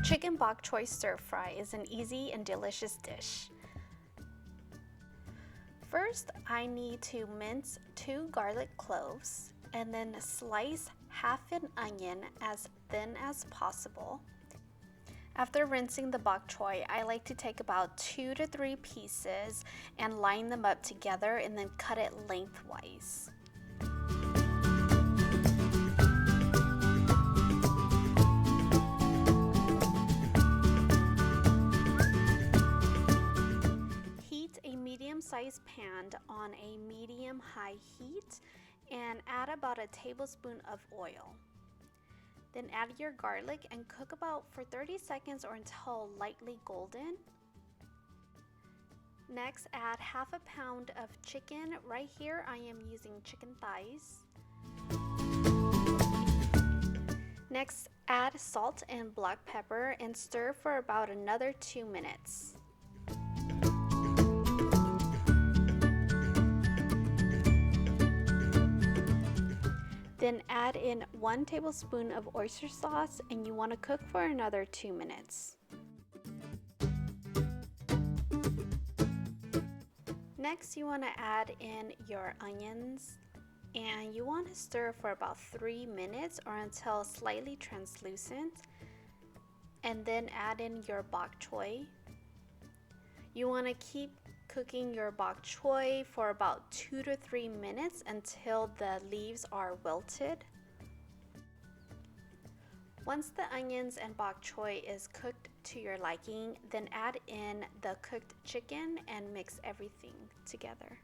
Chicken bok choy stir fry is an easy and delicious dish. First, I need to mince 2 garlic cloves and then slice half an onion as thin as possible. After rinsing the bok choy, I like to take about 2 to 3 pieces and line them up together and then cut it lengthwise. Heat a medium-sized pan on a medium-high heat and add about a tablespoon of oil. Then add your garlic and cook about for 30 seconds or until lightly golden. Next, add half a pound of chicken. Right here, I am using chicken thighs. Next, add salt and black pepper and stir for about another 2 minutes. Then add in 1 tablespoon of oyster sauce and you want to cook for another 2 minutes. Next, you want to add in your onions and you want to stir for about 3 minutes or until slightly translucent, and then add in your bok choy. You want to keep cooking your bok choy for about 2 to 3 minutes until the leaves are wilted. Once the onions and bok choy is cooked to your liking, then add in the cooked chicken and mix everything together.